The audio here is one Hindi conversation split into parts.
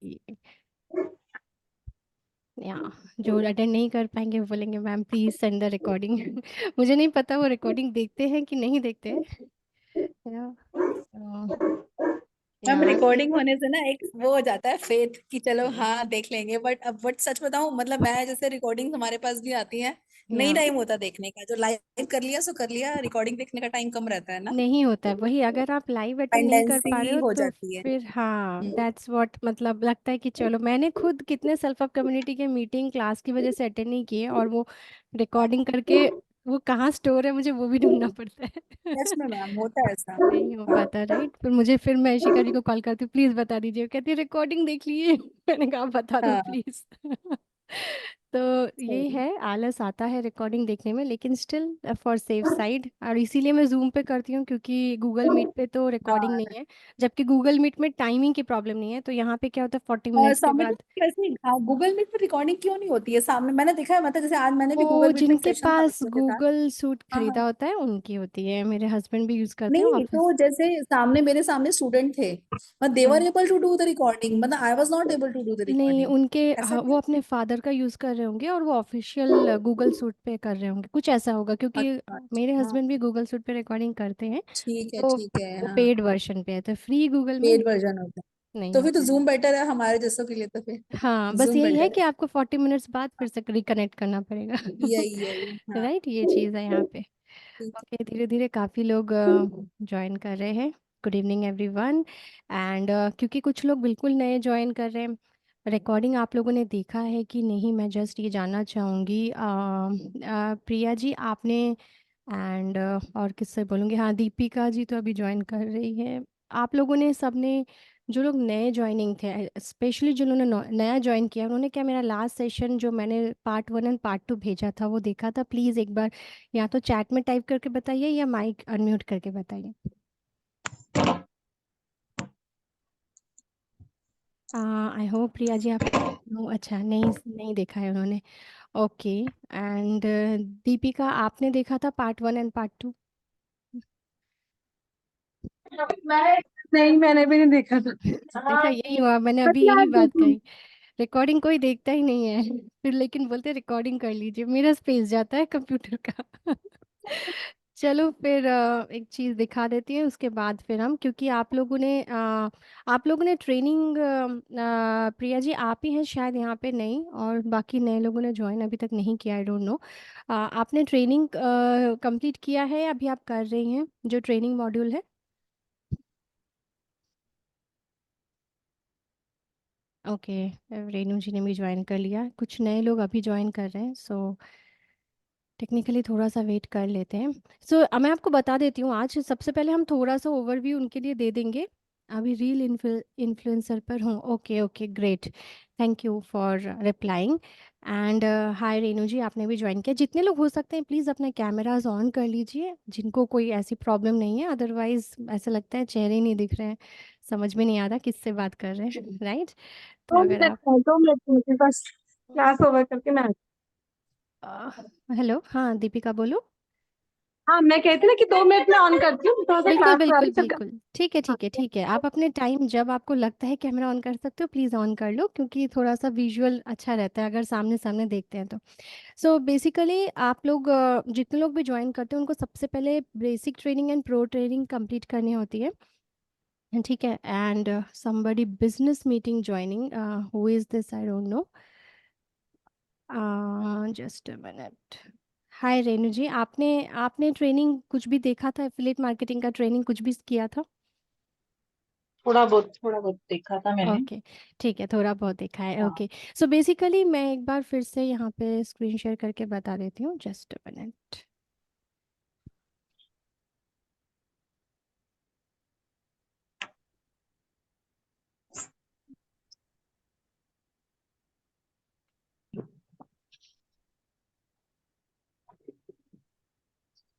ये- या जो अटेंड नहीं कर पाएंगे वो बोलेंगे ma'am please send the recording. मुझे नहीं पता वो रिकॉर्डिंग देखते हैं कि नहीं देखते हैं। या मैम या रिकॉर्डिंग होने से ना एक वो हो जाता है फेथ कि चलो हम्म, हाँ देख लेंगे, बट सच बताऊं मतलब मैं जैसे रिकॉर्डिंग हमारे पास भी आती है, नहीं या टाइम होता देखने का, जो लाइव कर लिया सो कर लिया, रिकॉर्डिंग देखने का टाइम कम रहता है ना। नहीं होता है वही, अगर आप लाइव अटेंड नहीं कर पा रहे टेंडेंसी हो हो तो जाती है। फिर हाँ हम्म। दैट्स व्हाट, मतलब लगता है कि चलो, मैंने खुद कितने सेल्फ अप कम्युनिटी के मीटिंग क्लास की वजह से अटेंड नहीं किए, और वो रिकॉर्डिंग करके वो कहाँ स्टोर है मुझे वो भी ढूंढना पड़ता है। सच में मैम होता है ऐसा। नहीं हो पाता राइट, फिर मैं इशिका जी को कॉल करती हूँ, प्लीज बता दीजिए, वो कहती है रिकॉर्डिंग देख लिए। मैंने कहा बता दो हाँ। प्लीज। तो ये सही। है, आलस आता है रिकॉर्डिंग देखने में, लेकिन स्टिल फॉर सेफ साइड, और इसीलिए मैं जूम पे करती हूँ, क्योंकि गूगल मीट पे तो रिकॉर्डिंग हाँ। नहीं है। जबकि गूगल मीट में टाइमिंग की प्रॉब्लम नहीं है, तो यहाँ पे क्या होता है 40 मिनट्स के स्वामी बाद वैसे गूगल मीट पर रिकॉर्डिंग क्यों नहीं होती है सामने? मैंने देखा है, मतलब जैसे आज मैंने भी वो गूगल मीट में एक जिनके सेशन था पास बच्चों के साथ। गूगल सूट हाँ हाँ। खरीदा होता है उनकी होती है, मेरे हस्बैंड भी यूज़ करते हैं नहीं ऑफिस। तो जैसे सामने मेरे सामने स्टूडेंट थे, but they were able to do the recording, मतलब I was not able to do the नहीं रिकॉर्डिंग। उनके, ऐसा हाँ, वो क्या? अपने फादर का यूज़ कर रहे होंगे और वो ऑफिशियल गूगल सूट पे कर रहे होंगे, कुछ ऐसा होगा, क्योंकि अच्छा मेरे अच्छा, हाँ। हस्बैंड भी गूगल सूट पे रिकॉर्डिंग करते हैं। ठीक है तो ठीक है, वो हाँ। पेड वर्जन पे है, तो फ्री गूगल में पेड वर्जन होता है। नहीं तो फिर तो होता है। जूम बेटर है हमारे जैसों के लिए, तो फिर हाँ बस जूम यही है बेटर कि है। आपको 40 मिनट्स बाद फिर से रिकनेक्ट करना पड़ेगा। यही यही, हाँ। राइट, ये चीज़ है यहाँ पे। ठीक ओके, धीरे धीरे काफ़ी लोग ज्वाइन कर रहे हैं। Good evening everyone. एंड क्योंकि कुछ लोग बिल्कुल नए ज्वाइन कर रहे हैं, रिकॉर्डिंग आप लोगों ने देखा है कि नहीं, मैं जस्ट ये जानना चाहूँगी, प्रिया जी आपने, एंड और किससे बोलूँगी, हाँ दीपिका जी तो अभी ज्वाइन कर रही है। आप लोगों ने सबने, जो लोग नए ज्वाइनिंग थे, स्पेशली जिन्होंने नया ज्वाइन किया, उन्होंने क्या मेरा लास्ट सेशन जो मैंने पार्ट 1 एंड पार्ट 2 भेजा था वो देखा था? प्लीज़ एक बार या तो चैट में टाइप करके बताइए या माइक अनम्यूट करके बताइए। आई होप प्रिया जी आप, अच्छा नहीं नहीं देखा है उन्होंने। ओके, एंड दीपिका आपने देखा था पार्ट 1 एंड पार्ट 2? मैं नहीं, मैंने भी नहीं देखा था। देखा, हाँ। यही हुआ, मैंने बट अभी यही यार बात देखो। कही। रिकॉर्डिंग कोई देखता ही नहीं है। फिर लेकिन बोलते रिकॉर्डिंग कर लीजिए, मेरा स्पेस जाता है कंप्यूटर का। चलो फिर एक चीज़ दिखा देती है, उसके बाद फिर हम, क्योंकि आप लोगों ने ट्रेनिंग, प्रिया जी आप ही हैं शायद यहाँ पे नहीं, और बाकी नए लोगों ने ज्वाइन अभी तक नहीं किया, आई डोंट नो। आपने ट्रेनिंग कंप्लीट किया है या अभी आप कर रही हैं जो ट्रेनिंग मॉड्यूल है? ओके, रेनू जी ने भी ज्वाइन कर लिया, कुछ नए लोग अभी ज्वाइन कर रहे हैं, सो टेक्निकली थोड़ा सा वेट कर लेते हैं। सो मैं आपको बता देती हूँ, आज सबसे पहले हम थोड़ा सा ओवरव्यू उनके लिए दे देंगे। अभी रील इन्फ्लुएंसर पर हूँ, okay okay great, thank you for replying. And hi Renu ji आपने भी ज्वाइन किया, जितने लोग हो सकते हैं प्लीज़ अपने कैमराज ऑन कर लीजिए, जिनको कोई ऐसी प्रॉब्लम नहीं है, अदरवाइज ऐसा लगता है चेहरे ही नहीं दिख रहे हैं, समझ में नहीं आ रहा किससे बात कर रहे हैं। राइट, तो दो अगर मिनट आप, है, 2 मिनट मुझे बस क्लास ओवर करके मैं हेलो, हाँ दीपिका बोलो। हाँ मैं कहती ना कि 2 मिनट में ऑन करती हूँ, थोड़ा सा बिल्कुल क्लास आ बिल्कुल रही है। बिल्कुल, ठीक है ठीक है ठीक है, आप अपने टाइम जब आपको लगता है कैमरा ऑन कर सकते हो प्लीज़ ऑन कर लो, क्योंकि थोड़ा सा विजुअल अच्छा रहता है अगर सामने सामने देखते हैं तो। सो बेसिकली आप लोग जितने लोग भी ज्वाइन करते हैं उनको सबसे पहले basic training and pro training complete करनी होती है, ठीक है? And somebody business meeting joining, who is this, I don't know, just a minute. Hi Renu ji, आपने आपने ट्रेनिंग कुछ भी देखा था, एफिलिएट मार्केटिंग का ट्रेनिंग कुछ भी किया था? थोड़ा बहुत देखा था मैंने। ओके, ठीक है, थोड़ा बहुत देखा है, हाँ। ओके। सो बेसिकली मैं एक बार फिर से यहाँ पे स्क्रीन शेयर करके बता देती हूँ, जस्ट अ मिनट।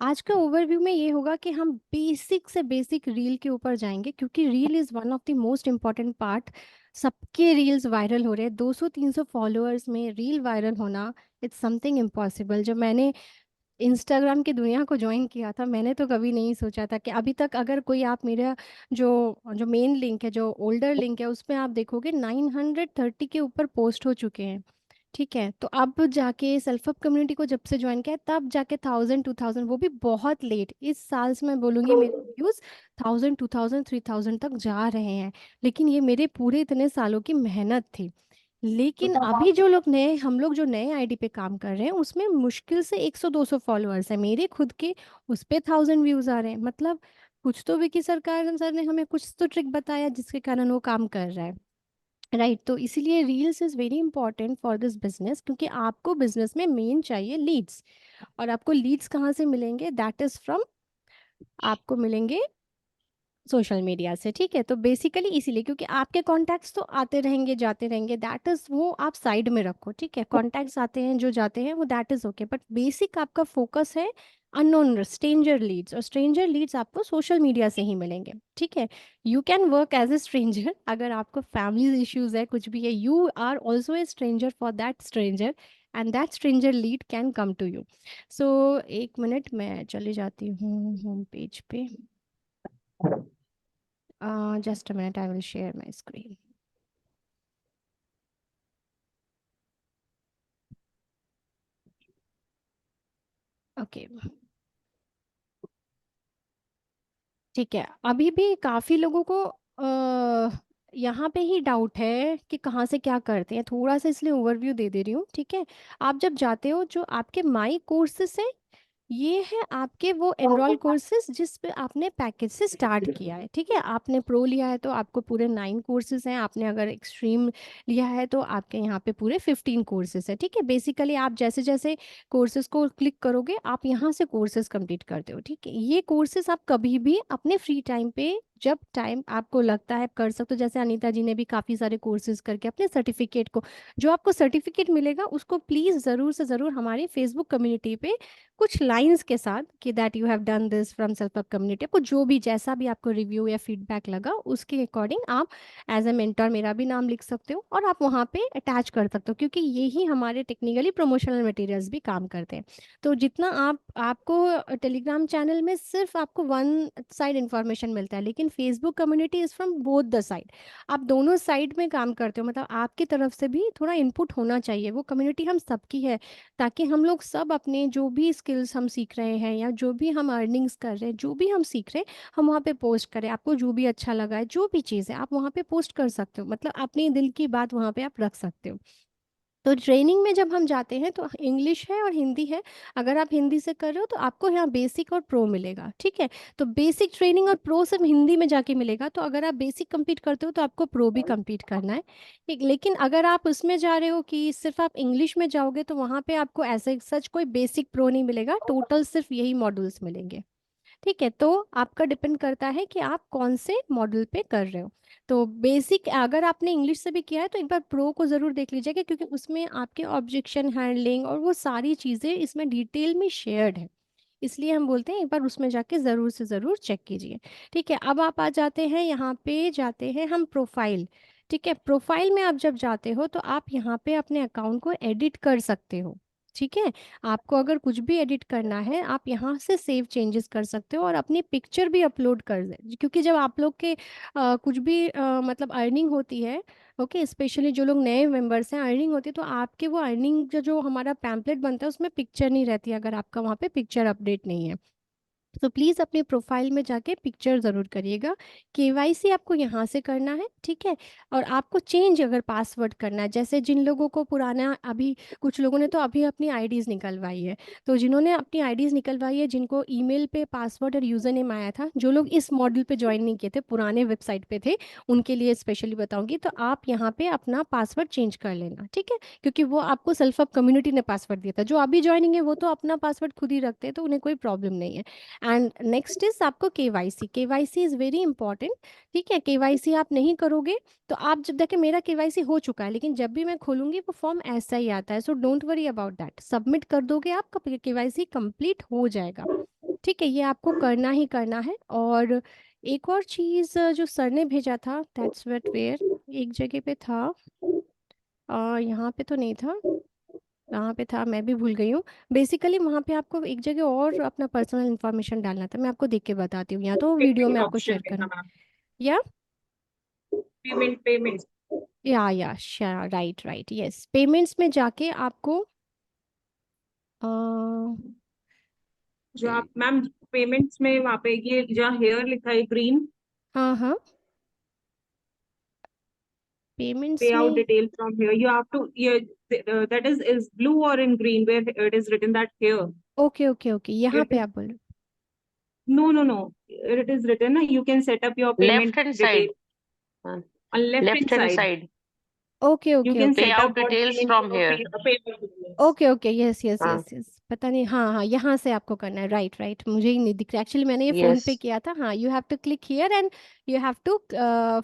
आज का ओवरव्यू में ये होगा कि हम बेसिक से बेसिक रील के ऊपर जाएंगे, क्योंकि reel is one of the most important part. सबके रील्स वायरल हो रहे हैं, 200-300 फॉलोअर्स में रील वायरल होना, इट्स समथिंग इम्पॉसिबल। जब मैंने इंस्टाग्राम की दुनिया को ज्वाइन किया था, मैंने तो कभी नहीं सोचा था कि अभी तक अगर कोई आप मेरा जो जो मेन लिंक है, जो ओल्डर लिंक है, उसमें आप देखोगे 930 के ऊपर पोस्ट हो चुके हैं। ठीक है, तो अब जाके सेल्फ हेल्प कम्युनिटी को जब से ज्वाइन किया है, तब जाके 1000 2000, वो भी बहुत लेट, इस साल से मैं बोलूँगी मेरे व्यूज़ 1000 2000 3000 तक जा रहे हैं। लेकिन ये मेरे पूरे इतने सालों की मेहनत थी। लेकिन अभी जो लोग नए, हम लोग जो नए आईडी पे काम कर रहे हैं, उसमें मुश्किल से 100 200 फॉलोअर्स है मेरे खुद के, उस पे 1000 व्यूज आ रहे हैं। मतलब कुछ तो विकी सरकार सर ने हमें कुछ तो ट्रिक बताया जिसके कारण वो काम कर रहा है। राइट, तो इसीलिए reels is very important for this business, क्योंकि आपको बिजनेस में मेन चाहिए लीड्स। और आपको लीड्स कहाँ से मिलेंगे? दैट इज़ फ्रॉम, आपको मिलेंगे सोशल मीडिया से। ठीक है, तो बेसिकली इसीलिए, क्योंकि आपके कॉन्टैक्ट्स तो आते रहेंगे जाते रहेंगे, दैट इज़, वो आप साइड में रखो। ठीक है, कॉन्टैक्ट्स आते हैं जो जाते हैं वो that is okay, but basic आपका फोकस है अननोन स्ट्रेंजर लीड्स, और स्ट्रेंजर लीड्स आपको सोशल मीडिया से ही मिलेंगे। ठीक है, you can work as a stranger, अगर आपको फैमिली इश्यूज है, कुछ भी है, you are also a stranger for that stranger, and that stranger lead can come to you. So एक मिनट, मैं चली जाती हूँ होम पेज पे। Just a minute, I will share my screen. Okay. ठीक है, अभी भी काफ़ी लोगों को यहाँ पे ही डाउट है कि कहाँ से क्या करते हैं, थोड़ा सा इसलिए ओवरव्यू दे दे रही हूँ। ठीक है, आप जब जाते हो, जो आपके माई कोर्सेस है, ये है आपके वो एनरोल कोर्सेज जिस पे आपने पैकेज से स्टार्ट किया है। ठीक है, आपने प्रो लिया है तो आपको पूरे 9 कोर्सेज हैं, आपने अगर एक्सट्रीम लिया है तो आपके यहाँ पे पूरे 15 कोर्सेज है। ठीक है, बेसिकली आप जैसे जैसे कोर्सेज को क्लिक करोगे, आप यहाँ से कोर्सेज कंप्लीट करते हो। ठीक है, ये कोर्सेज आप कभी भी अपने फ्री टाइम पे, जब टाइम आपको लगता है, कर सकते हो। जैसे अनीता जी ने भी काफ़ी सारे कोर्सेज करके अपने सर्टिफिकेट को, जो आपको सर्टिफिकेट मिलेगा उसको प्लीज़ ज़रूर से ज़रूर हमारी फेसबुक कम्युनिटी पे कुछ लाइंस के साथ कि that you have done this from self help community, आपको जो भी जैसा भी आपको रिव्यू या फीडबैक लगा उसके अकॉर्डिंग आप एज ए मेंटर मेरा भी नाम लिख सकते हो, और आप वहाँ पे अटैच कर सकते हो, क्योंकि यही हमारे टेक्निकली प्रमोशनल मटेरियल्स भी काम करते हैं। तो जितना आपको टेलीग्राम चैनल में सिर्फ आपको वन साइड इन्फॉर्मेशन मिलता है, लेकिन Facebook community is from both the side, आप दोनों साइड में काम करते हो। मतलब आपकी तरफ से भी थोड़ा इनपुट होना चाहिए, वो कम्युनिटी हम सबकी है, ताकि हम लोग सब अपने जो भी स्किल्स हम सीख रहे हैं, या जो भी हम अर्निंग्स कर रहे हैं, जो भी हम सीख रहे हैं, हम वहाँ पे पोस्ट करें। आपको जो भी अच्छा लगा है, जो भी चीज़ है, आप वहाँ पे पोस्ट कर सकते हो, मतलब अपने दिल की बात वहाँ पे आप रख सकते हो। तो ट्रेनिंग में जब हम जाते हैं तो इंग्लिश है और हिंदी है, अगर आप हिंदी से कर रहे हो तो आपको यहाँ बेसिक और प्रो मिलेगा। ठीक है, तो बेसिक ट्रेनिंग और प्रो सिर्फ हिंदी में जाके मिलेगा, तो अगर आप बेसिक कंप्लीट करते हो तो आपको प्रो भी कंप्लीट करना है। ठीक, लेकिन अगर आप उसमें जा रहे हो कि सिर्फ आप इंग्लिश में जाओगे, तो वहाँ पे आपको ऐसे सच कोई बेसिक प्रो नहीं मिलेगा, टोटल सिर्फ यही मॉड्यूल्स मिलेंगे। ठीक है, तो आपका डिपेंड करता है कि आप कौन से मॉडल पे कर रहे हो। तो बेसिक अगर आपने इंग्लिश से भी किया है तो एक बार प्रो को ज़रूर देख लीजिएगा, क्योंकि उसमें आपके ऑब्जेक्शन हैंडलिंग और वो सारी चीज़ें इसमें डिटेल में शेयर्ड है, इसलिए हम बोलते हैं एक बार उसमें जाके ज़रूर से ज़रूर चेक कीजिए। ठीक है, अब आप आ जाते हैं यहाँ पे, जाते हैं हम प्रोफाइल। ठीक है, प्रोफाइल में आप जब जाते हो तो आप यहाँ पे अपने अकाउंट को एडिट कर सकते हो। ठीक है, आपको अगर कुछ भी एडिट करना है, आप यहाँ से सेव चेंजेस कर सकते हो और अपनी पिक्चर भी अपलोड कर दे, क्योंकि जब आप लोग के कुछ भी मतलब अर्निंग होती है, ओके, स्पेशली जो लोग नए मेंबर्स हैं, अर्निंग होती है, तो आपके वो अर्निंग जो हमारा पैम्पलेट बनता है उसमें पिक्चर नहीं रहती, अगर आपका वहाँ पे पिक्चर अपडेट नहीं है। तो प्लीज़ अपनी प्रोफाइल में जाके पिक्चर ज़रूर करिएगा। केवाईसी आपको यहाँ से करना है। ठीक है, और आपको चेंज अगर पासवर्ड करना है, जैसे जिन लोगों को पुराना, अभी कुछ लोगों ने तो अभी अपनी आईडीज़ निकलवाई है, तो जिन्होंने अपनी आईडीज़ निकलवाई है, जिनको ईमेल पे पासवर्ड और यूज़र नेम आया था, जो लोग इस मॉडल पे ज्वाइन नहीं किए थे, पुराने वेबसाइट पे थे, उनके लिए स्पेशली बताऊंगी, तो आप यहाँ पे अपना पासवर्ड चेंज कर लेना। ठीक है, क्योंकि वो आपको सेल्फ अप कम्युनिटी ने पासवर्ड दिया था, जो अभी ज्वाइनिंग है वो तो अपना पासवर्ड खुद ही रखते हैं, तो उन्हें कोई प्रॉब्लम नहीं है। एंड नेक्स्ट इज आपको KYC, KYC is very important. ठीक है, केवाईसी आप नहीं करोगे तो आप जब देखें, मेरा केवाईसी हो चुका है, लेकिन जब भी मैं खोलूंगी वो फॉर्म ऐसा ही आता है, so don't worry about that, submit कर दोगे आपका केवाईसी कंप्लीट हो जाएगा। ठीक है, ये आपको करना ही करना है। और एक और चीज़ जो सर ने भेजा था, दैट्स वेट वेयर, एक जगह पे था, यहाँ पे तो नहीं था। कहाँ पे था मैं भी भूल गई हूँ। बेसिकली वहाँ पे आपको एक जगह और अपना पर्सनल इन्फॉर्मेशन डालना था, मैं आपको देख के बताती हूँ, या तो वीडियो में पेमेंट आपको ऑप्शन शेयर में था करूँ। मैम। या पेमेंट। या राइट राइट, यस, पेमेंट्स में जाके आपको जो आप मैम पेमेंट्स में वहाँ पे ये जहाँ हेयर लिखा है ग्रीन, हाँ हाँ, पे पेमेंट्स आउट में। Detail from here you have to ये that is blue or in green where it is written that here okay okay okay, यहाँ it पे is, आप बोल रहे no, it is written you can set up your left payment hand detail side, on left hand left hand side. Side, हो, okay You okay can okay. Pay set up out what details from here. payment details. Okay okay, yes yes हाँ, यस यस, पता नहीं, हाँ हाँ, यहाँ से आपको करना है, राइट राइट, मुझे ही नहीं दिख रहा एक्चुअली, मैंने ये फ़ोन यस, पे किया था। हाँ, you have to click here and you have to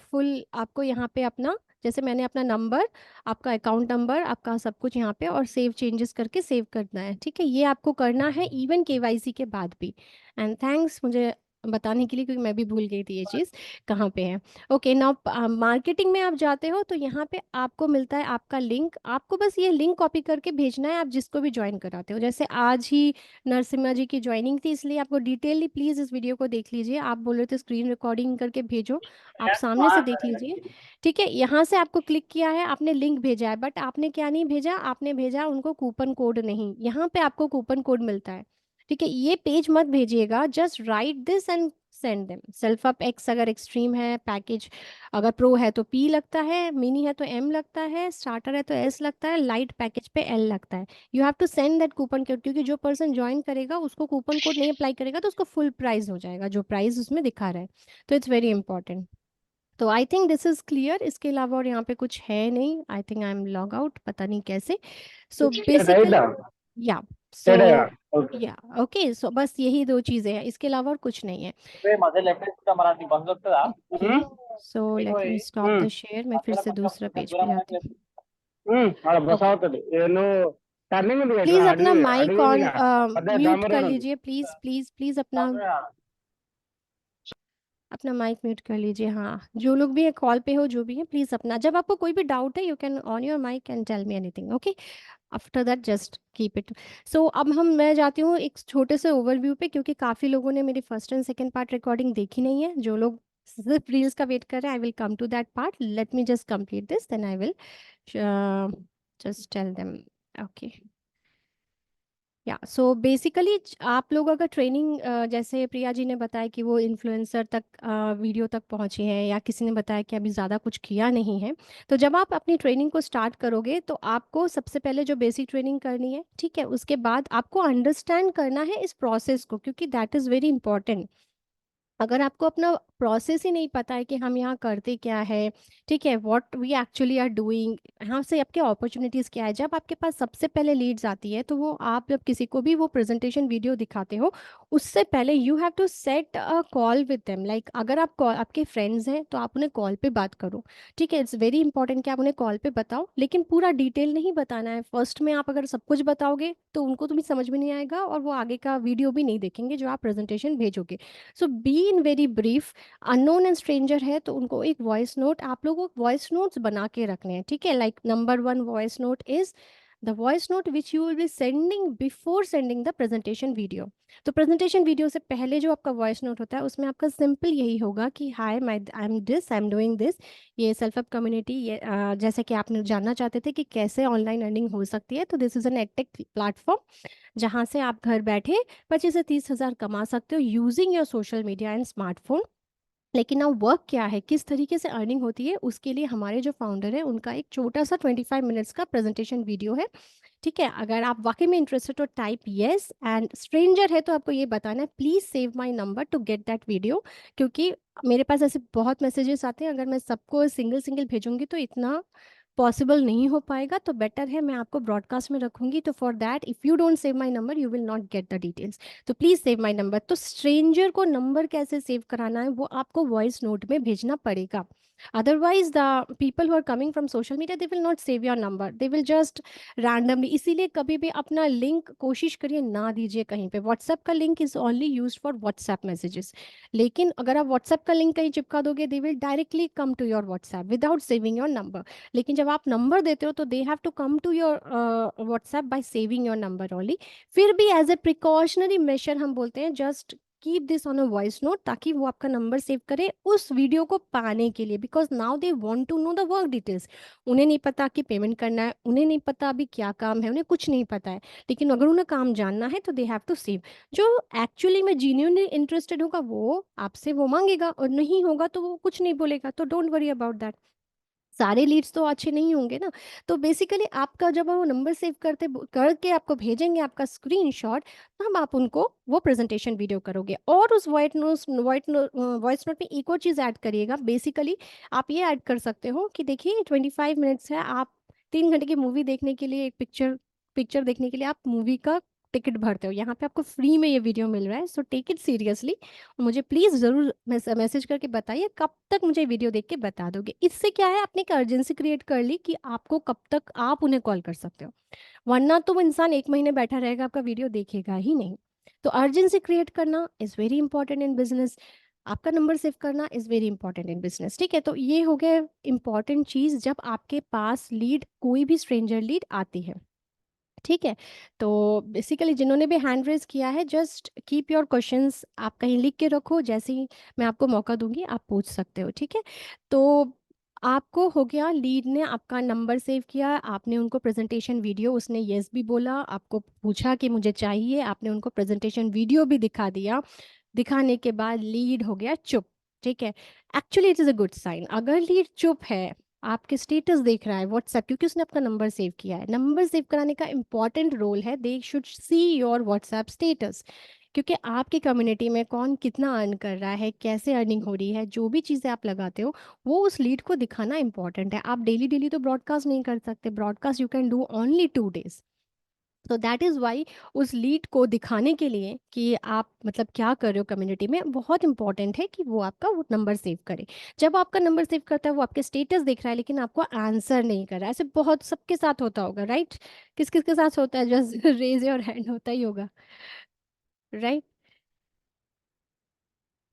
full, आपको यहाँ पे अपना, जैसे मैंने अपना नंबर, आपका अकाउंट नंबर, आपका सब कुछ यहाँ पे, और सेव चेंजेस करके सेव करना है, ठीक है, ये आपको करना है इवन केवाईसी के बाद भी। एंड थैंक्स मुझे बताने के लिए, क्योंकि मैं भी भूल गई थी ये चीज़ कहाँ पे है। ओके, नाउ मार्केटिंग में आप जाते हो तो यहाँ पे आपको मिलता है आपका लिंक, आपको बस ये लिंक कॉपी करके भेजना है, आप जिसको भी ज्वाइन कराते हो। जैसे आज ही नरसिम्हा जी की ज्वाइनिंग थी, इसलिए आपको डिटेलली प्लीज़ इस वीडियो को देख लीजिए, आप बोल रहे थे स्क्रीन रिकॉर्डिंग करके भेजो, आप सामने से देख लीजिए। ठीक है, यहाँ से आपको क्लिक किया है, आपने लिंक भेजा है, बट आपने क्या नहीं भेजा, आपने भेजा उनको कूपन कोड नहीं, यहाँ पे आपको कूपन कोड मिलता है। ठीक है, ये पेज मत भेजिएगा, just right this and send them. Self up x अगर एक्सट्रीम है पैकेज, अगर प्रो है तो पी लगता है, मिनी है तो एम लगता है, स्टार्टर है तो एस लगता है, लाइट पैकेज पे एल लगता है। You have to send that coupon code, क्योंकि जो पर्सन ज्वाइन करेगा उसको कूपन कोड नहीं अप्लाई करेगा तो उसको फुल प्राइस हो जाएगा, जो प्राइस उसमें दिखा रहा है। तो इट्स वेरी इंपॉर्टेंट। तो I think this is clear, इसके अलावा और यहाँ पे कुछ है नहीं, I think I am log out, पता नहीं कैसे। So right? Basically, yeah, so, Yeah. Okay. Yeah, okay, so बस यही दो चीज़ें हैं, इसके अलावा और कुछ नहीं है। माझे लेफ्ट हैंड मराठी बंद होता okay, so let me stop the share, मैं फिर से दूसरा पेज पे जाती हूँ। అలా బస ओके, అవుతుంది నువ్వు టర్నింగ్ ఉంది కదా प्लीज़ अपना అడవి माइक అడవి ऑन ఉందిగా అదే म्यूट డాంబర్ कर రోడ్ ఉంది लीजिए, प्लीज़ प्लीज़ प्लीज़ अपना अपना माइक म्यूट कर लीजिए। हाँ, जो लोग भी है कॉल पे हो, जो भी है, प्लीज़ अपना, जब आपको कोई भी डाउट है you can on your mic and tell me anything, okay, after that just keep it. So अब मैं जाती हूँ एक छोटे से ओवरव्यू पे, क्योंकि काफ़ी लोगों ने मेरी first and second part recording देखी नहीं है, जो लोग सिर्फ रील्स का वेट कर रहे हैं, I will come to that part, let me just complete this then I will just tell them. Okay, yeah, so basically आप लोग अगर ट्रेनिंग, जैसे प्रिया जी ने बताया कि वो इन्फ्लुएंसर तक वीडियो तक पहुंचे हैं, या किसी ने बताया कि अभी ज़्यादा कुछ किया नहीं है, तो जब आप अपनी ट्रेनिंग को स्टार्ट करोगे तो आपको सबसे पहले जो बेसिक ट्रेनिंग करनी है, ठीक है, उसके बाद आपको अंडरस्टैंड करना है इस प्रोसेस को, क्योंकि दैट इज़ वेरी इंपॉर्टेंट। अगर आपको अपना प्रोसेस ही नहीं पता है कि हम यहाँ करते क्या है, ठीक है, what we actually are doing, यहाँ से आपके अपॉर्चुनिटीज़ क्या है, जब आपके पास सबसे पहले लीड्स आती है, तो वो आप जब किसी को भी वो प्रेजेंटेशन वीडियो दिखाते हो, उससे पहले you have to set a call with them, like अगर आप कॉल, आपके फ्रेंड्स हैं तो आप उन्हें कॉल पे बात करो। ठीक है, इट्स वेरी इंपॉर्टेंट कि आप उन्हें कॉल पे बताओ, लेकिन पूरा डिटेल नहीं बताना है। फर्स्ट में आप अगर सब कुछ बताओगे तो उनको तो भी समझ में नहीं आएगा, और वो आगे का वीडियो भी नहीं देखेंगे जो आप प्रेजेंटेशन भेजोगे। So be in very brief. Unknown and stranger है तो उनको एक वॉइस नोट, आप लोगों को वॉइस नोट्स बना के रखने हैं, ठीक है, like number one voice note is the voice note which you will be sending before sending the presentation video. तो प्रेजेंटेशन वीडियो से पहले जो आपका वॉइस नोट होता है, उसमें आपका सिंपल यही होगा कि hi, I am this, I am doing this, ये सेल्फ अप कम्युनिटी, ये जैसे कि आपने जानना चाहते थे कि कैसे ऑनलाइन अर्निंग हो सकती है, तो this is an edtech platform जहाँ से आप घर बैठे 25 से 30 हज़ार कमा सकते हो using your social media and smartphone. लेकिन अब वर्क क्या है, किस तरीके से अर्निंग होती है, उसके लिए हमारे जो फाउंडर है उनका एक छोटा सा 25 मिनट्स का प्रेजेंटेशन वीडियो है। ठीक है, अगर आप वाकई में इंटरेस्टेड तो टाइप येस, एंड स्ट्रेंजर है तो आपको ये बताना है please save my number to get that video, क्योंकि मेरे पास ऐसे बहुत मैसेजेस आते हैं, अगर मैं सबको सिंगल सिंगल भेजूंगी तो इतना पॉसिबल नहीं हो पाएगा, तो बेटर है मैं आपको ब्रॉडकास्ट में रखूंगी, तो for that if you don't save my number you will not get the details. तो प्लीज़ सेव माय नंबर। तो स्ट्रेंजर को नंबर कैसे सेव कराना है वो आपको वॉइस नोट में भेजना पड़ेगा। Otherwise the people who are coming from social media, they will not save your number, they will just randomly. इसीलिए कभी भी अपना लिंक कोशिश करिए ना दीजिए कहीं पे। व्हाट्सएप का link is only used for WhatsApp messages, लेकिन अगर आप व्हाट्सएप का लिंक कहीं चिपका दोगे, they will directly come to your WhatsApp without saving your number. लेकिन जब आप नंबर देते हो तो they have to come to your WhatsApp by saving your number only. फिर भी एज ए प्रिकॉशनरी मेजर हम बोलते हैं just keep this on a voice note, ताकि वो आपका नंबर सेव करे उस वीडियो को पाने के लिए, because now they want to know the work details. उन्हें नहीं पता कि पेमेंट करना है, उन्हें नहीं पता अभी क्या काम है, उन्हें कुछ नहीं पता है, लेकिन अगर उन्हें काम जानना है तो दे हैव टू सेव। जो एक्चुअली में जीन्यूनली इंटरेस्टेड होगा वो आपसे वो मांगेगा, और नहीं होगा तो वो कुछ नहीं बोलेगा, तो डोंट वरी अबाउट दैट। सारे लीड्स तो अच्छे नहीं होंगे ना। तो बेसिकली आपका जब वो नंबर सेव करके आपको भेजेंगे आपका स्क्रीनशॉट, तब आप उनको वो प्रेजेंटेशन वीडियो करोगे। और उस वॉइस नोट में एक और चीज़ ऐड करिएगा। बेसिकली आप ये ऐड कर सकते हो कि देखिए 25 मिनट्स है, आप 3 घंटे की मूवी देखने के लिए, एक पिक्चर पिक्चर देखने के लिए आप मूवी का टिकट भरते हो, यहाँ पे आपको फ्री में ये वीडियो मिल रहा है, सो टेक इट सीरियसली। मुझे प्लीज़ ज़रूर मैसेज करके बताइए कब तक मुझे वीडियो देख के बता दोगे। इससे क्या है, आपने एक अर्जेंसी क्रिएट कर ली कि आपको कब तक आप उन्हें कॉल कर सकते हो, वरना तो वो इंसान 1 महीने बैठा रहेगा, आपका वीडियो देखेगा ही नहीं। तो अर्जेंसी क्रिएट करना is very important in business, आपका नंबर सेव करना is very important in business. ठीक है, तो ये हो गया इंपॉर्टेंट चीज़ जब आपके पास लीड, कोई भी स्ट्रेंजर लीड आती है। ठीक है, तो बेसिकली जिन्होंने भी हैंड रेज किया है, जस्ट कीप योर क्वेश्चंस, आप कहीं लिख के रखो, जैसे ही मैं आपको मौका दूंगी आप पूछ सकते हो। ठीक है, तो आपको हो गया, लीड ने आपका नंबर सेव किया, आपने उनको प्रेजेंटेशन वीडियो, उसने यस भी बोला, आपको पूछा कि मुझे चाहिए, आपने उनको प्रेजेंटेशन वीडियो भी दिखा दिया। दिखाने के बाद लीड हो गया चुप। ठीक है, actually it is a good sign. अगर लीड चुप है, आपके स्टेटस देख रहा है व्हाट्सएप, क्योंकि उसने आपका नंबर सेव किया है, नंबर सेव कराने का इंपॉर्टेंट रोल है, they should see your WhatsApp status. क्योंकि आपकी कम्युनिटी में कौन कितना अर्न कर रहा है, कैसे अर्निंग हो रही है, जो भी चीज़ें आप लगाते हो वो उस लीड को दिखाना इंपॉर्टेंट है। आप डेली डेली तो ब्रॉडकास्ट नहीं कर सकते, broadcast you can do only 2 days। तो दैट इज़ वाई उस लीड को दिखाने के लिए कि आप मतलब क्या कर रहे हो कम्युनिटी में, बहुत इंपॉर्टेंट है कि वो आपका वो नंबर सेव करे। जब आपका नंबर सेव करता है, वो आपके स्टेटस देख रहा है लेकिन आपको आंसर नहीं कर रहा है। ऐसे बहुत सबके साथ होता होगा, राइट? किस किस के साथ होता है? जस्ट रेज योर हैंड, होता ही होगा, राइट?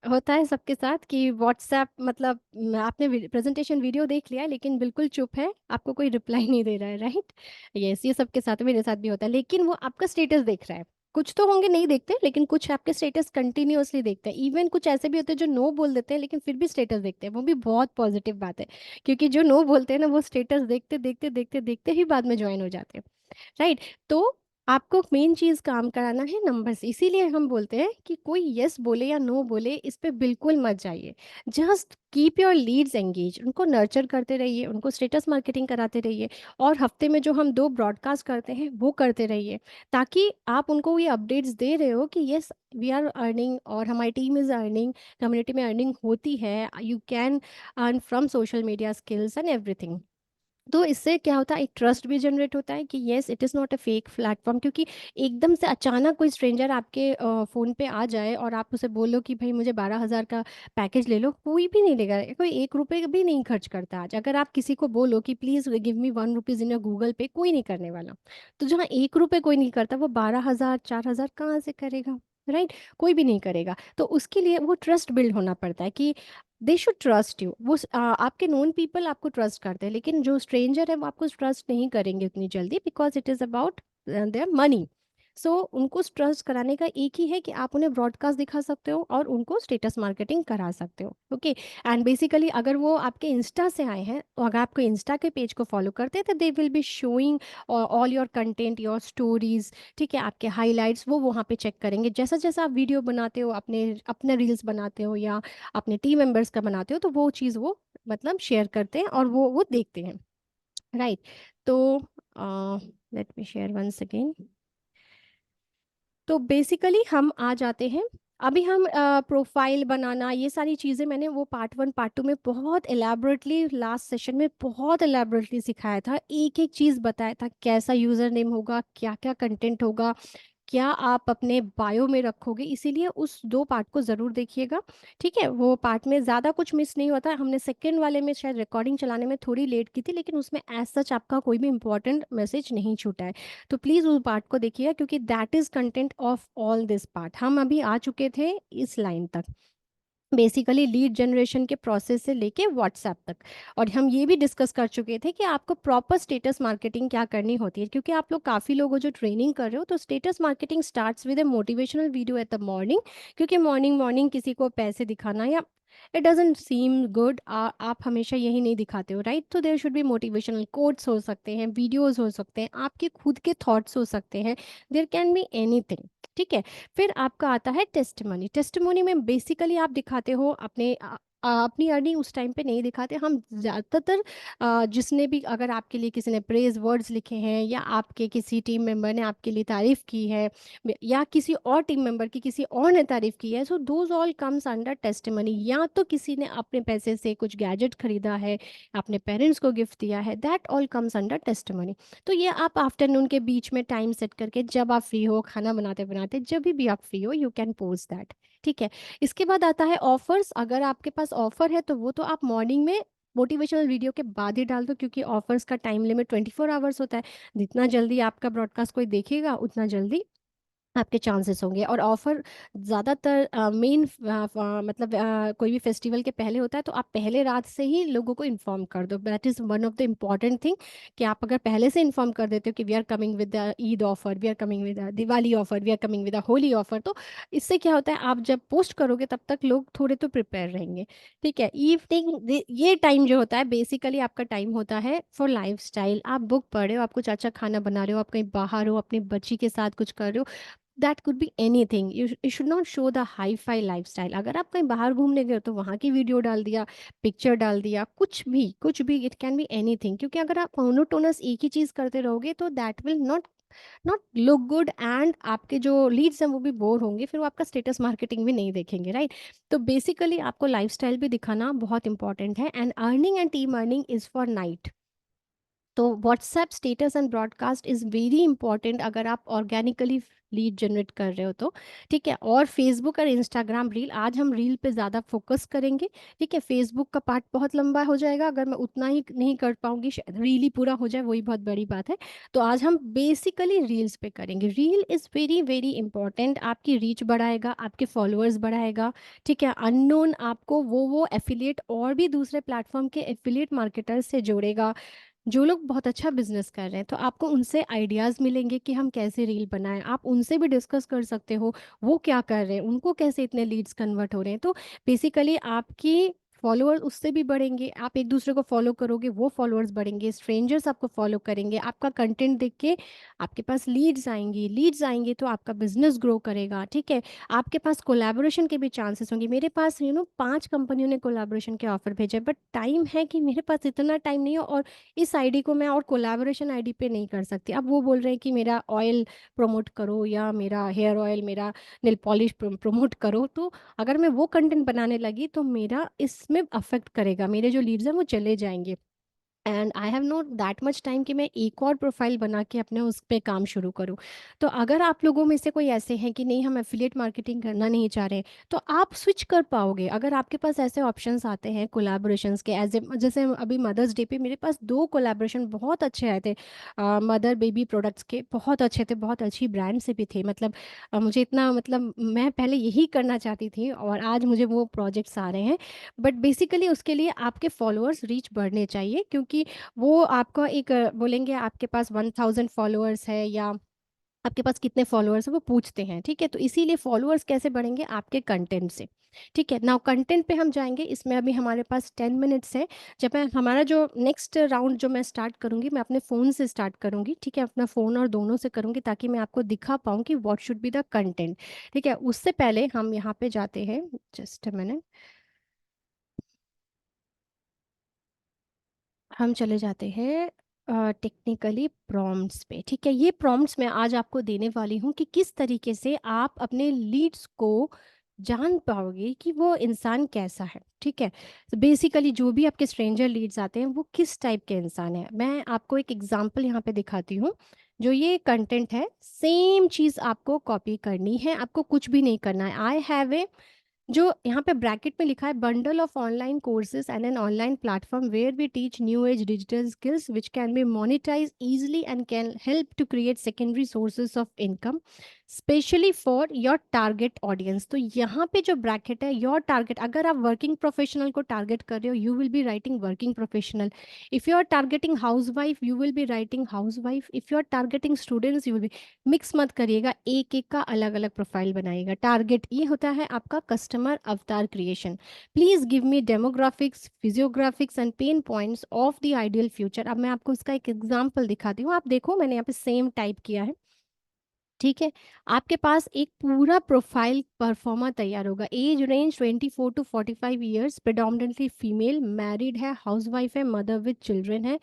होता है सबके साथ कि व्हाट्सएप मतलब आपने प्रेजेंटेशन वीडियो देख लिया है लेकिन बिल्कुल चुप है, आपको कोई रिप्लाई नहीं दे रहा है, राइट? यस, ये सबके साथ, मेरे साथ भी होता है, लेकिन वो आपका स्टेटस देख रहा है। कुछ तो होंगे नहीं देखते, लेकिन कुछ आपके स्टेटस कंटिन्यूअसली देखते हैं। इवन कुछ ऐसे भी होते हैं जो नो बोल देते हैं लेकिन फिर भी स्टेटस देखते हैं, वो भी बहुत पॉजिटिव बात है। क्योंकि जो नो बोलते हैं ना, वो स्टेटस देखते देखते देखते देखते ही बाद में ज्वाइन हो जाते हैं, राइट? तो आपको मेन चीज काम कराना है नंबर से, इसीलिए हम बोलते हैं कि कोई यस बोले या नो बोले इस पे बिल्कुल मत जाइए। Just keep your leads engage, उनको नर्चर करते रहिए, उनको स्टेटस मार्केटिंग कराते रहिए, और हफ्ते में जो हम 2 ब्रॉडकास्ट करते हैं वो करते रहिए, ताकि आप उनको ये अपडेट्स दे रहे हो कि यस वी आर अर्निंग और हमारी टीम इज़ अर्निंग, कम्युनिटी में अर्निंग होती है, you can earn from social media skills and everything. तो इससे क्या होता है, एक ट्रस्ट भी जनरेट होता है कि yes it is not a fake platform. क्योंकि एकदम से अचानक कोई स्ट्रेंजर आपके फ़ोन पे आ जाए और आप उसे बोलो कि भाई मुझे 12,000 का पैकेज ले लो, कोई भी नहीं लेगा, कोई 1 रुपये भी नहीं खर्च करता आज। अगर आप किसी को बोलो कि please give me 1 rupees in your Google पे, कोई नहीं करने वाला। तो जहाँ 1 रुपये कोई नहीं करता, वो 12,000 4,000 कहाँ से करेगा, राइट? कोई भी नहीं करेगा। तो उसके लिए वो ट्रस्ट बिल्ड होना पड़ता है कि दे शुड ट्रस्ट यू। आपके नोन पीपल आपको ट्रस्ट करते हैं, लेकिन जो स्ट्रेंजर है वो आपको ट्रस्ट नहीं करेंगे उतनी जल्दी, because it is about their money. So उनको ट्रस्ट कराने का एक ही है कि आप उन्हें ब्रॉडकास्ट दिखा सकते हो और उनको स्टेटस मार्केटिंग करा सकते हो। ओके, एंड बेसिकली अगर वो आपके इंस्टा से आए हैं, तो अगर आपको इंस्टा के पेज को फॉलो करते हैं, तो they will be showing all your content, your stories. ठीक है, आपके हाईलाइट्स वो वहाँ पे चेक करेंगे। जैसा जैसा आप वीडियो बनाते हो, अपने अपने रील्स बनाते हो या अपने टीम मेंबर्स का बनाते हो, तो वो चीज़ वो मतलब शेयर करते हैं और वो देखते हैं, राइट? तो let me share once again. तो बेसिकली हम आ जाते हैं, अभी हम प्रोफाइल बनाना, ये सारी चीज़ें मैंने वो पार्ट 1 पार्ट 2 में बहुत एलैबोरेटली, लास्ट सेशन में बहुत एलैबोरेटली सिखाया था, एक एक चीज़ बताया था, कैसा यूज़र नेम होगा, क्या क्या कंटेंट होगा, क्या आप अपने बायो में रखोगे, इसीलिए उस 2 पार्ट को ज़रूर देखिएगा। ठीक है, वो पार्ट में ज़्यादा कुछ मिस नहीं होता। हमने सेकंड वाले में शायद रिकॉर्डिंग चलाने में थोड़ी लेट की थी, लेकिन उसमें एज सच आपका कोई भी इंपॉर्टेंट मैसेज नहीं छूटा है। तो प्लीज़ उस पार्ट को देखिएगा, क्योंकि that is content of all this part. हम अभी आ चुके थे इस लाइन तक, बेसिकली लीड जनरेशन के प्रोसेस से लेके व्हाट्सएप तक। और हम ये भी डिस्कस कर चुके थे कि आपको प्रॉपर स्टेटस मार्केटिंग क्या करनी होती है, क्योंकि आप लोग काफ़ी लोग हो जो ट्रेनिंग कर रहे हो। तो status marketing starts with A motivational video at the morning, क्योंकि मॉर्निंग मॉर्निंग किसी को पैसे दिखाना या इट डजेंट सीम गुड, आप हमेशा यही नहीं दिखाते हो, राइट? तो there should be motivational quotes हो सकते हैं, वीडियोस हो सकते हैं, आपके खुद के थॉट्स हो सकते हैं, देयर कैन बी एनीथिंग। ठीक है, फिर आपका आता है टेस्टिमनी। टेस्टिमनी में बेसिकली आप दिखाते हो अपनी अर्निंग उस टाइम पे नहीं दिखाते हम ज़्यादातर। जिसने भी, अगर आपके लिए किसी ने प्रेज वर्ड्स लिखे हैं, या आपके किसी टीम मेंबर ने आपके लिए तारीफ़ की है, या किसी और टीम मेंबर की किसी और ने तारीफ़ की है, so those all comes under testimony. या तो किसी ने अपने पैसे से कुछ गैजेट खरीदा है, अपने पेरेंट्स को गिफ्ट दिया है, that all comes under testimony. तो ये आप आफ्टरनून के बीच में टाइम सेट करके, जब आप फ्री हो, खाना बनाते बनाते, जब भी आप फ्री हो, यू कैन पोस्ट दैट। ठीक है, इसके बाद आता है ऑफर्स। अगर आपके पास ऑफर है तो वो तो आप मॉर्निंग में मोटिवेशनल वीडियो के बाद ही डाल दो, क्योंकि ऑफर्स का टाइम लिमिट 24 आवर्स होता है। जितना जल्दी आपका ब्रॉडकास्ट कोई देखेगा, उतना जल्दी आपके चांसेस होंगे। और ऑफर ज़्यादातर मेन मतलब कोई भी फेस्टिवल के पहले होता है, तो आप पहले रात से ही लोगों को इन्फॉर्म कर दो। That is one of the important thing, कि आप अगर पहले से इन्फॉर्म कर देते हो कि we are coming with the Eid offer, we are coming with the Diwali offer, we are coming with the Holi offer, तो इससे क्या होता है, आप जब पोस्ट करोगे तब तक लोग थोड़े तो प्रिपेयर रहेंगे। ठीक है, इवनिंग ये टाइम जो होता है, बेसिकली आपका टाइम होता है फॉर लाइफ स्टाइल। आप बुक पढ़ रहे हो, आप कुछ अच्छा खाना बना रहे हो, आप कहीं बाहर हो, अपनी बच्ची के साथ कुछ कर रहे हो, that could be anything. You should not show the hi fi life style. अगर आप कहीं बाहर घूमने गए हो तो वहाँ की वीडियो डाल दिया, पिक्चर डाल दिया, कुछ भी, इट कैन बी एनीथिंग। क्योंकि अगर आप मोनोटोनस एक ही चीज़ करते रहोगे तो that will not not look good, and आपके जो लीड्स हैं वो भी बोर होंगे, फिर वो आपका स्टेटस मार्केटिंग भी नहीं देखेंगे, राइट? तो बेसिकली आपको लाइफस्टाइल भी दिखाना बहुत इंपॉर्टेंट है। And earning and team earning is fortnight. तो WhatsApp status and broadcast is very important अगर आप ऑर्गेनिकली लीड जनरेट कर रहे हो तो। ठीक है, और फेसबुक और इंस्टाग्राम रील, आज हम रील पे ज़्यादा फोकस करेंगे। ठीक है, फेसबुक का पार्ट बहुत लंबा हो जाएगा, अगर मैं उतना ही नहीं कर पाऊंगी, शायद रील ही पूरा हो जाए, वही बहुत बड़ी बात है। तो आज हम बेसिकली रील्स पे करेंगे। Reel is very very important, आपकी रीच बढ़ाएगा, आपके फॉलोअर्स बढ़ाएगा। ठीक है, अननोन आपको वो एफिलिएट और भी दूसरे प्लेटफॉर्म के एफिलिएट मार्केटर्स से जोड़ेगा, जो लोग बहुत अच्छा बिजनेस कर रहे हैं। तो आपको उनसे आइडियाज़ मिलेंगे कि हम कैसे रील बनाएं, आप उनसे भी डिस्कस कर सकते हो वो क्या कर रहे हैं, उनको कैसे इतने लीड्स कन्वर्ट हो रहे हैं। तो बेसिकली आपकी फॉलोअर्स उससे भी बढ़ेंगे, आप एक दूसरे को फॉलो करोगे, वो फॉलोअर्स बढ़ेंगे, स्ट्रेंजर्स आपको फॉलो करेंगे, आपका कंटेंट देख के आपके पास लीड्स आएंगी तो आपका बिजनेस ग्रो करेगा। ठीक है, आपके पास कोलैबोरेशन के भी चांसेस होंगे। मेरे पास 5 कंपनियों ने कोलैबोरेशन के ऑफर भेजे, बट टाइम है कि मेरे पास इतना टाइम नहीं है, और इस आईडी को मैं और कोलैबोरेशन आईडी पे नहीं कर सकती। अब वो बोल रहे हैं कि मेरा ऑयल प्रमोट करो, या मेरा हेयर ऑयल, मेरा नेल पॉलिश प्रमोट करो। तो अगर मैं वो कंटेंट बनाने लगी तो मेरा इसमें अफेक्ट करेगा, मेरे जो लीड्स हैं वो चले जाएंगे। And I have not that much time कि मैं एक और प्रोफाइल बना के अपने उस पर काम शुरू करूँ। तो अगर आप लोगों में से कोई ऐसे हैं कि नहीं, हम एफिलिएट मार्केटिंग करना नहीं चाह रहे, तो आप स्विच कर पाओगे अगर आपके पास ऐसे ऑप्शंस आते हैं कोलैबोरेशंस के। एज ए, जैसे अभी मदर्स डे पे मेरे पास 2 कोलैबोरेशन बहुत अच्छे आए थे, मदर बेबी प्रोडक्ट्स के, बहुत अच्छे थे, बहुत अच्छी ब्रांड से भी थे। मतलब मुझे इतना, मतलब मैं पहले यही करना चाहती थी, और आज मुझे वो प्रोजेक्ट्स आ रहे हैं। बट बेसिकली उसके लिए आपके फॉलोअर्स रीच बढ़ने चाहिए, क्योंकि वो आपका एक बोलेंगे आपके पास 1000 फॉलोअर्स है, या आपके पास कितने फॉलोअर्स है, वो पूछते हैं। ठीक है, तो इसीलिए फॉलोअर्स कैसे बढ़ेंगे, आपके कंटेंट से। ठीक है, नाउ कंटेंट पे हम जाएंगे। इसमें अभी हमारे पास 10 मिनट्स है। जब मैं हमारा जो नेक्स्ट राउंड जो मैं स्टार्ट करूंगी, मैं अपने फ़ोन से स्टार्ट करूंगी। ठीक है, अपना फ़ोन और दोनों से करूंगी, ताकि मैं आपको दिखा पाऊँ कि what should be the content. ठीक है, उससे पहले हम यहाँ पे जाते हैं, जस्ट अ मिनट, हम चले जाते हैं टेक्निकली प्रॉम्प्ट्स पे। ठीक है, ये प्रॉम्प्ट्स मैं आज आपको देने वाली हूँ कि किस तरीके से आप अपने लीड्स को जान पाओगे कि वो इंसान कैसा है, ठीक है। तो बेसिकली जो भी आपके स्ट्रेंजर लीड्स आते हैं वो किस टाइप के इंसान है, मैं आपको एक एग्जांपल यहाँ पे दिखाती हूँ। जो ये कंटेंट है सेम चीज़ आपको कॉपी करनी है, आपको कुछ भी नहीं करना है। आई हैव ए, जो यहाँ पे ब्रैकेट में लिखा है, bundle of online courses and an online platform where we teach new age digital skills which can be monetize easily and can help to create secondary sources of income specially for your target audience. तो यहाँ पे जो ब्रैकेट है, योर टारगेट, अगर आप वर्किंग प्रोफेशनल को टारगेट कर रहे हो you will be writing working professional. If you are targeting house wife you will be writing house wife. If you are targeting students you will be, mix मत करिएगा, एक एक का अलग अलग प्रोफाइल बनाइएगा। टारगेट ये होता है आपका customer avatar creation. Please give me demographics, physiographics and pain points of the ideal future. अब मैं आपको इसका एक एग्जांपल दिखाती हूँ, आप देखो मैंने यहाँ पे सेम टाइप किया है, ठीक है। आपके पास एक पूरा प्रोफाइल परफॉर्मा तैयार होगा। Age range 24 to 45 years, predominantly female, married है, हाउसवाइफ है, मदर विद चिल्ड्रन है,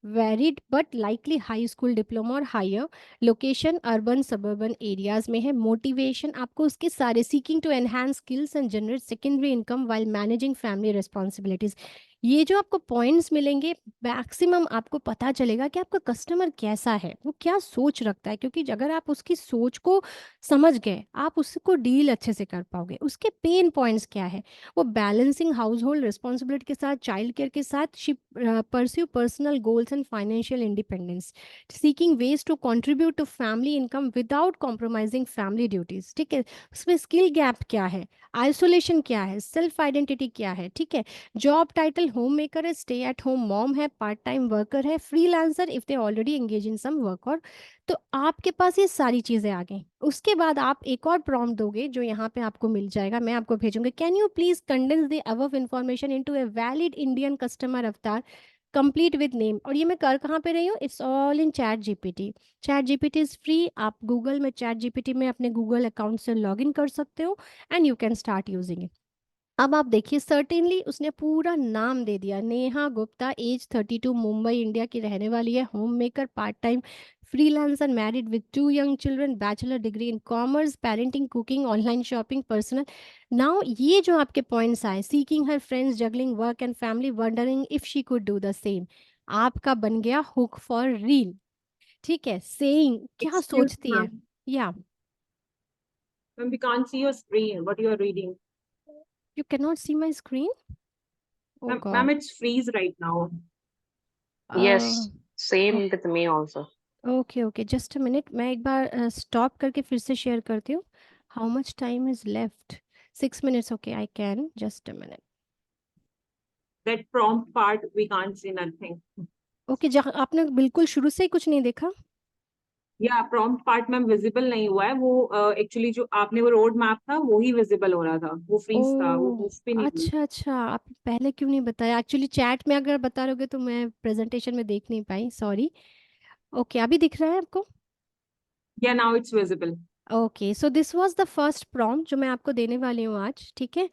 varied but likely high school diploma और higher, location urban suburban areas में है। मोटिवेशन आपको उसके सारे, seeking to enhance skills and generate secondary income while managing family responsibilities. ये जो आपको पॉइंट्स मिलेंगे, मैक्सिमम आपको पता चलेगा कि आपका कस्टमर कैसा है, वो क्या सोच रखता है, क्योंकि अगर आप उसकी सोच को समझ गए आप उसको डील अच्छे से कर पाओगे। उसके पेन पॉइंट्स क्या है, वो बैलेंसिंग हाउस होल्ड रिस्पॉन्सिबिलिटी के साथ, चाइल्ड केयर के साथ, she pursue personal goals and financial independence, seeking ways to contribute to family income without compromising family duties, ठीक है। उसमें स्किल गैप क्या है, आइसोलेशन क्या है, सेल्फ आइडेंटिटी क्या है, ठीक है। जॉब टाइटल होम मेकर है, स्टे एट होम मॉम है, पार्ट टाइम वर्कर है, freelancer if they already engage in some work. और तो आपके पास ये सारी चीज़ें आ गई। उसके बाद आप एक और प्रॉम्प्ट दोगे जो यहाँ पे आपको मिल जाएगा, मैं आपको भेजूंगी। Can you please condense the above information into a valid Indian customer अवतार कंप्लीट विद नेम। और ये मैं कर कहाँ पे रही हूँ, it's all in chat GPT. Chat GPT is free, आप गूगल में चैट जीपीटी में अपने गूगल अकाउंट से लॉग इन कर सकते हो and you can start using it. अब आप देखिए, सर्टेनली उसने पूरा नाम दे दिया, नेहा गुप्ता, एज 32, मुंबई इंडिया की रहने वाली है, home maker, part time freelancer, married with 2 young children, bachelor degree in commerce, parenting, cooking, online shopping, personal. Now ये जो आपके पॉइंट्स आए, seeking her friends, juggling work and family, wondering if she could do the same, आपका बन गया हुक फॉर रील, ठीक है। सेइंग क्या Excuse सोचती है, ma'am. या Ma'am, we can't see your screen. What you are reading? You can not see my screen, oh Ma'am, God. it's freeze right now. Yes, same with me also. Okay okay, just a minute, मैं एक बार स्टॉप करके फिर से शेयर करती हूँ। How much time is left, 6 minutes, okay I can, just a minute. That prompt part, we can't see nothing. Okay, जहाँ आपने बिल्कुल शुरू से ही कुछ नहीं देखा। Yeah, prompt part ma'am visible नहीं हुआ है वो actually जो आपने वो रोड मैप था वो ही visible हो रहा था, वो freeze था, वो ओ move भी नहीं हुई। अच्छा अच्छा, आप पहले क्यों नहीं बताया, एक्चुअली चैट में अगर बता रहोगे तो मैं प्रेजेंटेशन में देख नहीं पाई, सॉरी। ओके, अभी दिख रहा है आपको। Yeah, now it's visible. Okay, so this was the first prompt जो मैं आपको देने वाली हूँ आज, ठीक है।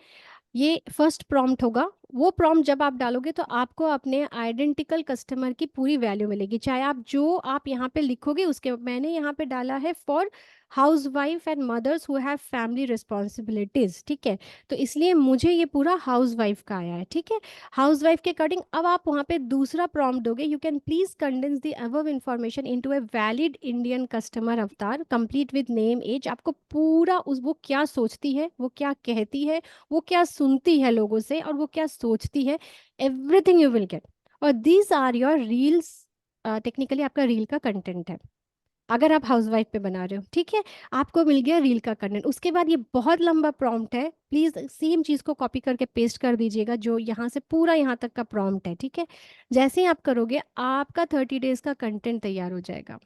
ये फर्स्ट प्रॉम्प्ट होगा। वो प्रॉम्प्ट जब आप डालोगे तो आपको अपने आइडेंटिकल कस्टमर की पूरी वैल्यू मिलेगी, चाहे आप जो आप यहाँ पे लिखोगे उसके। मैंने यहाँ पे डाला है for house wife and mothers who have family responsibilities, ठीक है। तो इसलिए मुझे ये पूरा हाउस वाइफ का आया है, ठीक है। हाउस वाइफ के अकॉर्डिंग अब आप वहाँ पे दूसरा प्रॉम्प्ट दोगे, you can please condense the above information into a valid Indian customer अवतार कंप्लीट विद नेम एज। आपको पूरा उस, वो क्या सोचती है, वो क्या कहती है, वो क्या सुनती है लोगों से, और वो क्या सोचती है, एवरीथिंग यू विल गेट। और these are your reels, technically आपका रील का कंटेंट है अगर आप हाउसवाइफ पे बना रहे हो, ठीक है। आपको मिल गया रील का कंटेंट। उसके बाद ये बहुत लंबा प्रॉम्प्ट है, प्लीज सेम चीज को कॉपी करके पेस्ट कर दीजिएगा, जो यहाँ से पूरा यहाँ तक का प्रॉम्प्ट है, ठीक है। जैसे ही आप करोगे आपका 30 डेज का कंटेंट तैयार हो जाएगा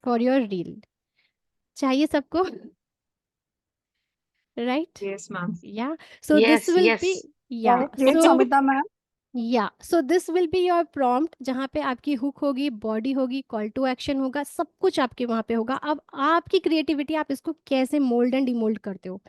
फॉर योर रील। चाहिए सबको, राइट, Yes, ma'am. या so this Yes, will be, yes. या Yes, सो, Samita ma'am. या so this will be your prompt, जहाँ पे आपकी हुक होगी, बॉडी होगी, कॉल टू एक्शन होगा, सब कुछ आपके वहाँ पे होगा। अब आपकी क्रिएटिविटी, आप इसको कैसे मोल्ड एंड डिमोल्ड करते हो,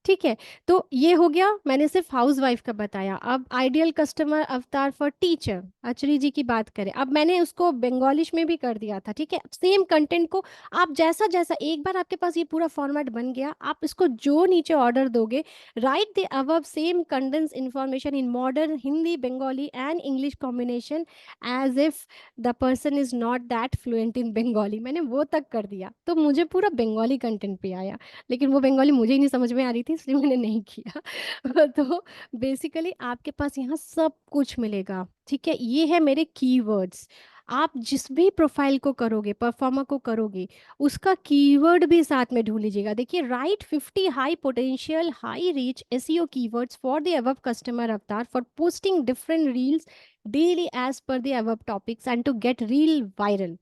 ठीक है, तो ये हो गया, मैंने सिर्फ हाउस वाइफ का बताया। अब ideal customer avatar for teacher, अचरी जी की बात करें, अब मैंने उसको बंगालिश में भी कर दिया था। ठीक है, सेम कंटेंट को आप जैसा जैसा, एक बार आपके पास ये पूरा फॉर्मेट बन गया, आप इसको जो नीचे ऑर्डर दोगे, write the above same condense information in modern Hindi, Bengali and English combination as if the person is not that fluent in Bengali. मैंने वो तक कर दिया, तो मुझे पूरा बंगाली कंटेंट पे आया, लेकिन वो बंगाली मुझे ही नहीं समझ में आ रही थी, इसलिए मैंने नहीं किया। तो बेसिकली आपके पास यहाँ सब कुछ मिलेगा। ठीक है, ये है मेरे कीवर्ड्स। आप जिस भी प्रोफाइल को करोगे, परफॉर्मर को करोगे, उसका कीवर्ड भी साथ में ढूंढ लीजिएगा। देखिए, write 50 high potential high reach SEO keywords for the above customer avatar for posting different reels daily as per the above topics and to get reel viral.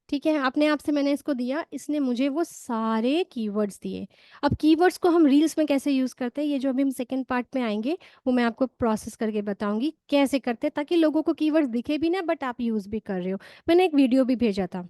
ठीक है, अपने आप से मैंने इसको दिया, इसने मुझे वो सारे कीवर्ड्स दिए। अब कीवर्ड्स को हम रील्स में कैसे यूज़ करते हैं, ये जो अभी हम सेकंड पार्ट में आएंगे, वो मैं आपको प्रोसेस करके बताऊंगी कैसे करते हैं, ताकि लोगों को कीवर्ड्स दिखे भी ना, बट आप यूज़ भी कर रहे हो। मैंने एक वीडियो भी भेजा था।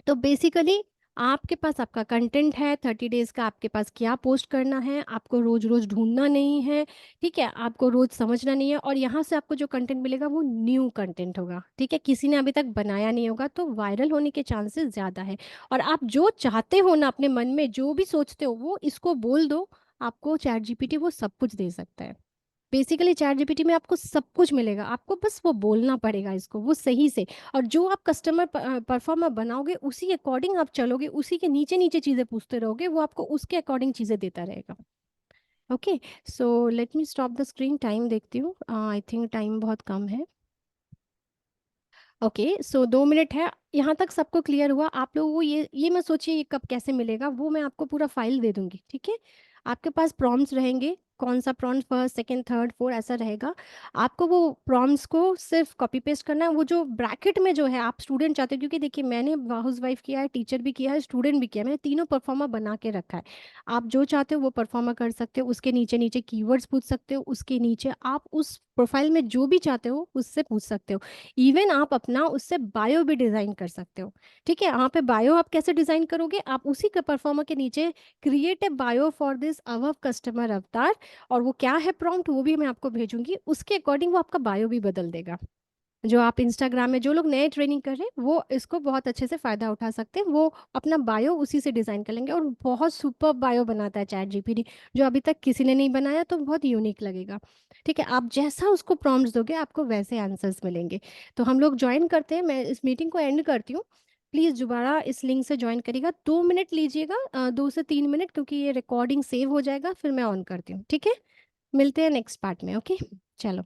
तो बेसिकली आपके पास आपका कंटेंट है, 30 डेज का आपके पास क्या पोस्ट करना है, आपको रोज रोज ढूंढना नहीं है। ठीक है, आपको रोज समझना नहीं है, और यहाँ से आपको जो कंटेंट मिलेगा वो न्यू कंटेंट होगा। ठीक है, किसी ने अभी तक बनाया नहीं होगा, तो वायरल होने के चांसेस ज़्यादा है। और आप जो चाहते हो ना, अपने मन में जो भी सोचते हो, वो इसको बोल दो, आपको चैट जीपीटी वो सब कुछ दे सकता है। बेसिकली चैट जीपीटी में आपको सब कुछ मिलेगा, आपको बस वो बोलना पड़ेगा इसको वो सही से। और जो आप कस्टमर परफॉर्मर बनाओगे, उसी अकॉर्डिंग आप चलोगे, उसी के नीचे नीचे चीज़ें पूछते रहोगे, वो आपको उसके अकॉर्डिंग चीज़ें देता रहेगा। Okay, so let me stop the screen, time देखती हूँ, आई थिंक टाइम बहुत कम है। ओके, सो 2 मिनट है। यहाँ तक सबको क्लियर हुआ आप लोगों को? ये मैं सोचिए ये कब कैसे मिलेगा, वो मैं आपको पूरा फाइल दे दूंगी। ठीक है, आपके पास प्रॉम्प्ट्स रहेंगे, कौन सा prompt first second third four ऐसा रहेगा। आपको वो प्रॉम्प्ट्स को सिर्फ कॉपी पेस्ट करना है। वो जो ब्रैकेट में जो है, आप स्टूडेंट चाहते हो, क्योंकि देखिए मैंने हाउस वाइफ किया है, टीचर भी किया है, स्टूडेंट भी किया है, मैंने तीनों परफॉर्मर बना के रखा है। आप जो चाहते हो वो परफॉर्मर कर सकते हो, उसके नीचे नीचे कीवर्ड्स पूछ सकते हो, उसके नीचे आप उस प्रोफाइल में जो भी चाहते हो उससे पूछ सकते हो। इवन आप अपना उससे बायो भी डिजाइन कर सकते हो। ठीक है, यहाँ पे बायो आप कैसे डिजाइन करोगे, आप उसी के परफॉर्मर के नीचे create a bio for this above customer अवतार, और वो क्या है प्रॉम्प्ट वो भी मैं आपको भेजूंगी, उसके अकॉर्डिंग वो आपका बायो भी बदल देगा। जो आप इंस्टाग्राम में, जो लोग नए ट्रेनिंग कर रहे हैं, वो इसको बहुत अच्छे से फ़ायदा उठा सकते हैं। वो अपना बायो उसी से डिज़ाइन कर लेंगे, और बहुत सुपर बायो बनाता है चैट जीपीटी, जो अभी तक किसी ने नहीं बनाया, तो बहुत यूनिक लगेगा। ठीक है, आप जैसा उसको प्रॉम्प्ट्स दोगे, आपको वैसे आंसर्स मिलेंगे। तो हम लोग ज्वाइन करते हैं, मैं इस मीटिंग को एंड करती हूँ। प्लीज़ दोबारा इस लिंक से ज्वाइन करिएगा, 2 मिनट लीजिएगा, 2 से 3 मिनट, क्योंकि ये रिकॉर्डिंग सेव हो जाएगा, फिर मैं ऑन करती हूँ। ठीक है, मिलते हैं नेक्स्ट पार्ट में। ओके, चलो।